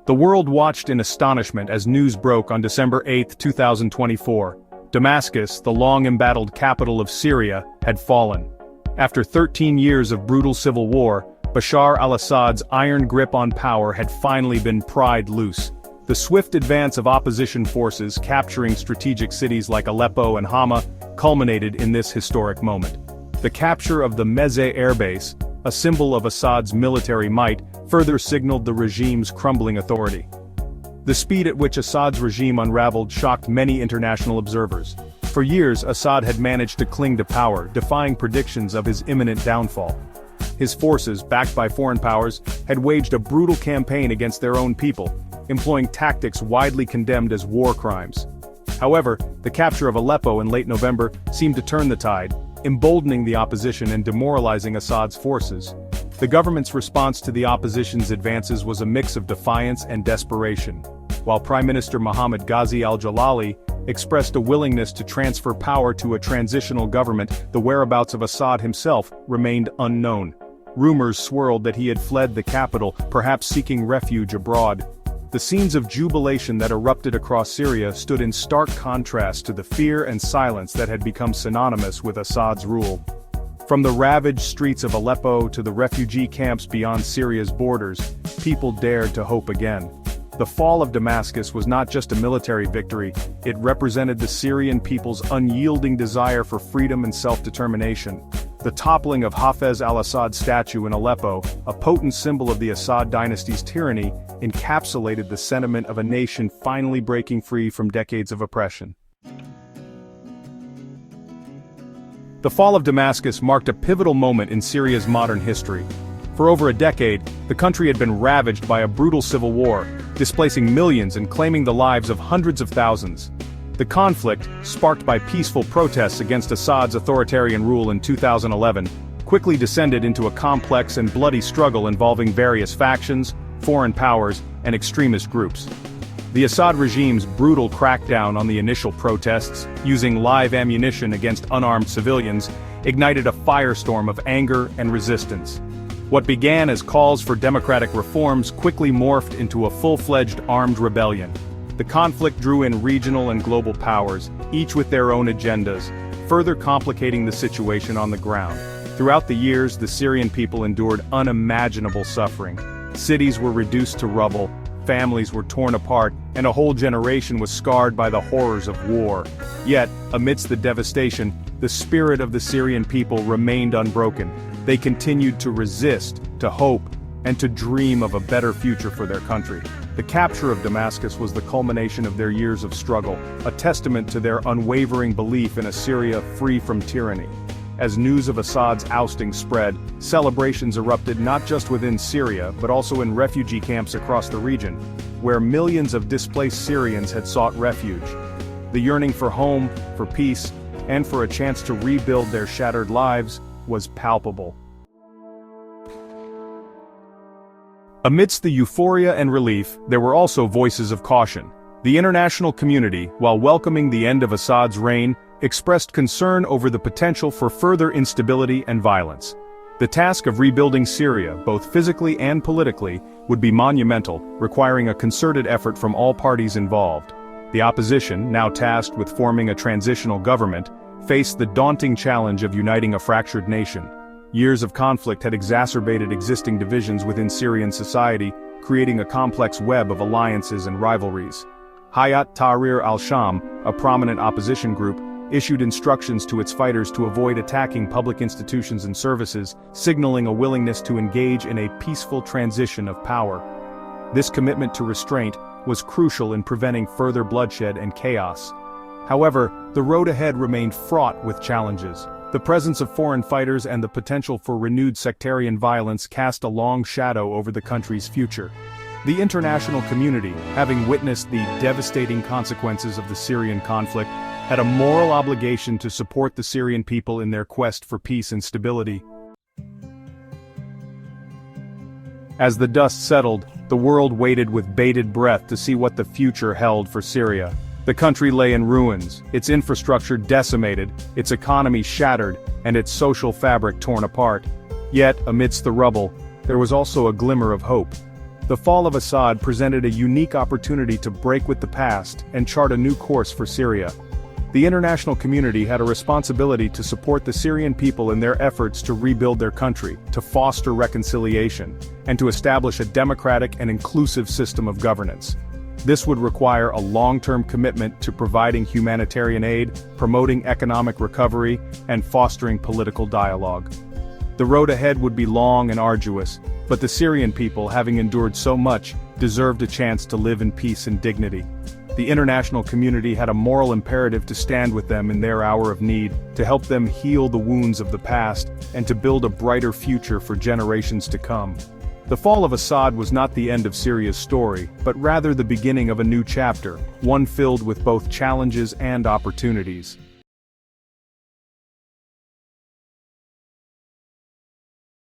The world watched in astonishment as news broke on December 8, 2024. Damascus, the long-embattled capital of Syria, had fallen. After 13 years of brutal civil war, Bashar al-Assad's iron grip on power had finally been pried loose. The swift advance of opposition forces capturing strategic cities like Aleppo and Hama culminated in this historic moment. The capture of the Mezeh airbase, a symbol of Assad's military might, further signaled the regime's crumbling authority. The speed at which Assad's regime unraveled shocked many international observers. For years, Assad had managed to cling to power, defying predictions of his imminent downfall. His forces, backed by foreign powers, had waged a brutal campaign against their own people, employing tactics widely condemned as war crimes. However, the capture of Aleppo in late November seemed to turn the tide, emboldening the opposition and demoralizing Assad's forces. The government's response to the opposition's advances was a mix of defiance and desperation. While Prime Minister Mohammad Ghazi al-Jalali expressed a willingness to transfer power to a transitional government, the whereabouts of Assad himself remained unknown. Rumors swirled that he had fled the capital, perhaps seeking refuge abroad. The scenes of jubilation that erupted across Syria stood in stark contrast to the fear and silence that had become synonymous with Assad's rule. From the ravaged streets of Aleppo to the refugee camps beyond Syria's borders, people dared to hope again. The fall of Damascus was not just a military victory, it represented the Syrian people's unyielding desire for freedom and self-determination. The toppling of Hafez al-Assad's statue in Aleppo, a potent symbol of the Assad dynasty's tyranny, encapsulated the sentiment of a nation finally breaking free from decades of oppression. The fall of Damascus marked a pivotal moment in Syria's modern history. For over a decade, the country had been ravaged by a brutal civil war, displacing millions and claiming the lives of hundreds of thousands. The conflict, sparked by peaceful protests against Assad's authoritarian rule in 2011, quickly descended into a complex and bloody struggle involving various factions, foreign powers, and extremist groups. The Assad regime's brutal crackdown on the initial protests, using live ammunition against unarmed civilians, ignited a firestorm of anger and resistance. What began as calls for democratic reforms quickly morphed into a full-fledged armed rebellion. The conflict drew in regional and global powers, each with their own agendas, further complicating the situation on the ground. Throughout the years, the Syrian people endured unimaginable suffering. Cities were reduced to rubble, families were torn apart, and a whole generation was scarred by the horrors of war. Yet, amidst the devastation, the spirit of the Syrian people remained unbroken. They continued to resist, to hope, and to dream of a better future for their country. The capture of Damascus was the culmination of their years of struggle, a testament to their unwavering belief in a Syria free from tyranny. As news of Assad's ousting spread, celebrations erupted not just within Syria but also in refugee camps across the region, where millions of displaced Syrians had sought refuge. The yearning for home, for peace, and for a chance to rebuild their shattered lives was palpable. Amidst the euphoria and relief, there were also voices of caution. The international community, while welcoming the end of Assad's reign, expressed concern over the potential for further instability and violence. The task of rebuilding Syria, both physically and politically, would be monumental, requiring a concerted effort from all parties involved. The opposition, now tasked with forming a transitional government, faced the daunting challenge of uniting a fractured nation. Years of conflict had exacerbated existing divisions within Syrian society, creating a complex web of alliances and rivalries. Hayat Tahrir al-Sham, a prominent opposition group, issued instructions to its fighters to avoid attacking public institutions and services, signaling a willingness to engage in a peaceful transition of power. This commitment to restraint was crucial in preventing further bloodshed and chaos. However, the road ahead remained fraught with challenges. The presence of foreign fighters and the potential for renewed sectarian violence cast a long shadow over the country's future. The international community, having witnessed the devastating consequences of the Syrian conflict, had a moral obligation to support the Syrian people in their quest for peace and stability. As the dust settled, the world waited with bated breath to see what the future held for Syria. The country lay in ruins, its infrastructure decimated, its economy shattered, and its social fabric torn apart. Yet, amidst the rubble, there was also a glimmer of hope. The fall of Assad presented a unique opportunity to break with the past and chart a new course for Syria. The international community had a responsibility to support the Syrian people in their efforts to rebuild their country, to foster reconciliation, and to establish a democratic and inclusive system of governance. This would require a long-term commitment to providing humanitarian aid, promoting economic recovery, and fostering political dialogue. The road ahead would be long and arduous, but the Syrian people, having endured so much, deserved a chance to live in peace and dignity. The international community had a moral imperative to stand with them in their hour of need, to help them heal the wounds of the past, and to build a brighter future for generations to come. The fall of Assad was not the end of Syria's story, but rather the beginning of a new chapter, one filled with both challenges and opportunities.